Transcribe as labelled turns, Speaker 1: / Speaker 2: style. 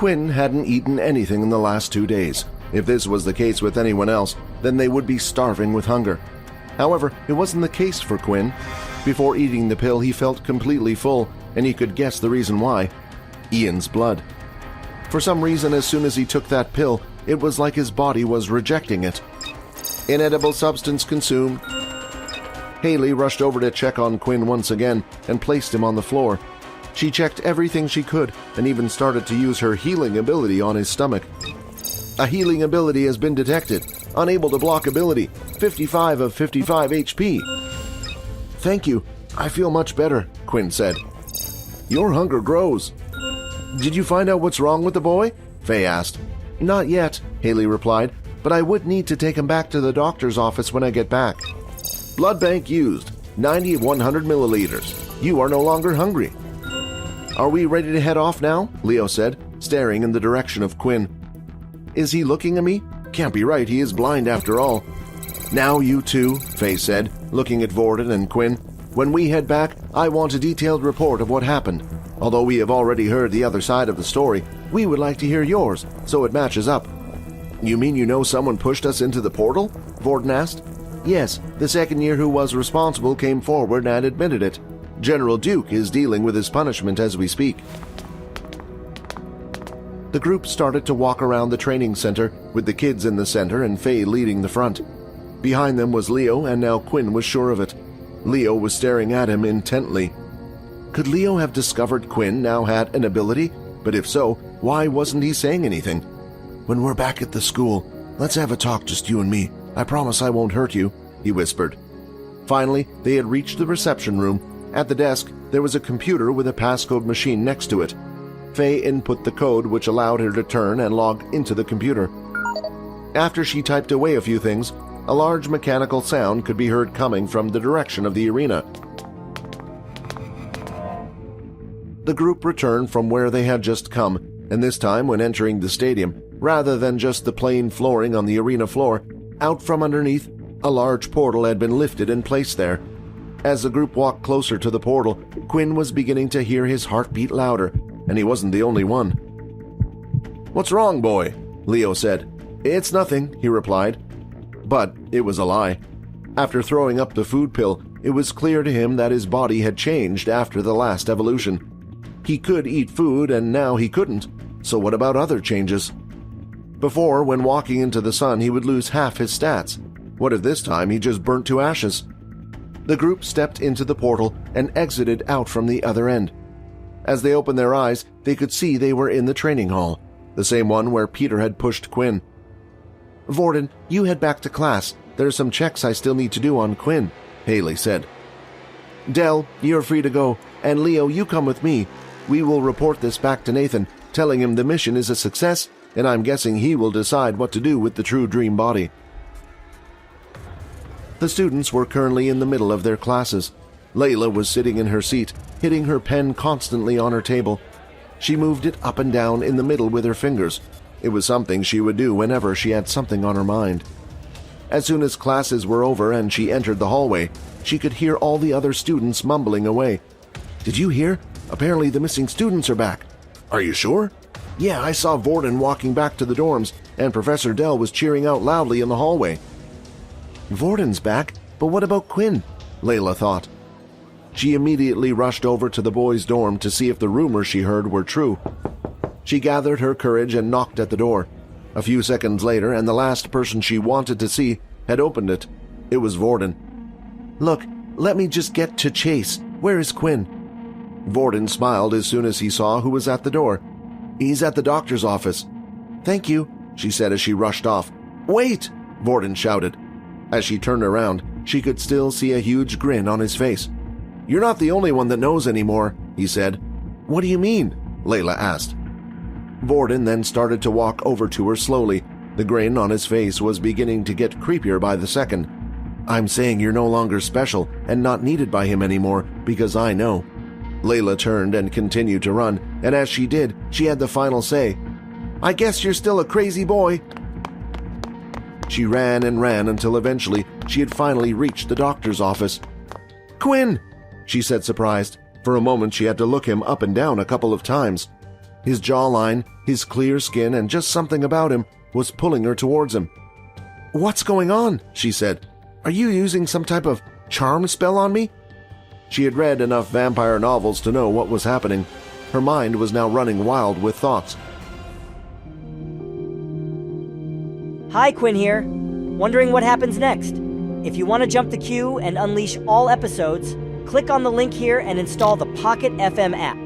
Speaker 1: Quinn hadn't eaten anything in the last 2 days. If this was the case with anyone else, then they would be starving with hunger. However, it wasn't the case for Quinn. Before eating the pill, he felt completely full, and he could guess the reason why. Ian's blood. For some reason, as soon as he took that pill, it was like his body was rejecting it. Inedible substance consumed. Haley rushed over to check on Quinn once again and placed him on the floor. She checked everything she could and even started to use her healing ability on his stomach. A healing ability has been detected. Unable to block ability. 55 of 55 HP. Thank you. I feel much better, Quinn said. Your hunger grows. Did you find out what's wrong with the boy? Faye asked. Not yet, Haley replied, but I would need to take him back to the doctor's office when I get back. Blood bank used. 90 of 100 milliliters. You are no longer hungry. Are we ready to head off now? Leo said, staring in the direction of Quinn. Is he looking at me? Can't be right, he is blind after all. Now you two, Faye said, looking at Vorden and Quinn. When we head back, I want a detailed report of what happened. Although we have already heard the other side of the story, we would like to hear yours, so it matches up. You mean you know someone pushed us into the portal? Vorden asked. Yes, the second year who was responsible came forward and admitted it. General Duke is dealing with his punishment as we speak. The group started to walk around the training center, with the kids in the center and Faye leading the front. Behind them was Leo, and now Quinn was sure of it. Leo was staring at him intently. Could Leo have discovered Quinn now had an ability? But if so, why wasn't he saying anything? When we're back at the school, let's have a talk, just you and me. I promise I won't hurt you, he whispered. Finally, they had reached the reception room. At the desk, there was a computer with a passcode machine next to it. Faye input the code, which allowed her to turn and log into the computer. After she typed away a few things, a large mechanical sound could be heard coming from the direction of the arena. The group returned from where they had just come, and this time when entering the stadium, rather than just the plain flooring on the arena floor, out from underneath, a large portal had been lifted and placed there. As the group walked closer to the portal, Quinn was beginning to hear his heart beat louder, and he wasn't the only one. What's wrong, boy? Leo said. It's nothing, he replied. But it was a lie. After throwing up the food pill, it was clear to him that his body had changed after the last evolution. He could eat food, and now he couldn't. So what about other changes? Before, when walking into the sun, he would lose half his stats. What if this time he just burnt to ashes? The group stepped into the portal and exited out from the other end. As they opened their eyes, they could see they were in the training hall, the same one where Peter had pushed Quinn. Vorden, you head back to class. There are some checks I still need to do on Quinn, Haley said. Dell, you're free to go, and Leo, you come with me. We will report this back to Nathan, telling him the mission is a success, and I'm guessing he will decide what to do with the true dream body. The students were currently in the middle of their classes. Layla was sitting in her seat, hitting her pen constantly on her table. She moved it up and down in the middle with her fingers. It was something she would do whenever she had something on her mind. As soon as classes were over and she entered the hallway, she could hear all the other students mumbling away. Did you hear? Apparently the missing students are back. Are you sure? Yeah, I saw Vorden walking back to the dorms, and Professor Dell was cheering out loudly in the hallway. Vorden's back, but what about Quinn? Layla thought. She immediately rushed over to the boys' dorm to see if the rumors she heard were true. She gathered her courage and knocked at the door. A few seconds later, and the last person she wanted to see had opened it. It was Vorden. Look, let me just get to Chase. Where is Quinn? Vorden smiled as soon as he saw who was at the door. He's at the doctor's office. Thank you, she said as she rushed off. Wait! Vorden shouted. As she turned around, she could still see a huge grin on his face. You're not the only one that knows anymore, he said. What do you mean? Layla asked. Vorden then started to walk over to her slowly. The grin on his face was beginning to get creepier by the second. I'm saying you're no longer special and not needed by him anymore because I know. Layla turned and continued to run, and as she did, she had the final say. I guess you're still a crazy boy. She ran and ran until eventually she had finally reached the doctor's office. Quinn! She said, surprised. For a moment she had to look him up and down a couple of times. His jawline, his clear skin, and just something about him was pulling her towards him. "What's going on?" she said. "Are you using some type of charm spell on me?" She had read enough vampire novels to know what was happening. Her mind was now running wild with thoughts.
Speaker 2: Hi, Quinn here. Wondering what happens next? If you want to jump the queue and unleash all episodes, click on the link here and install the Pocket FM app.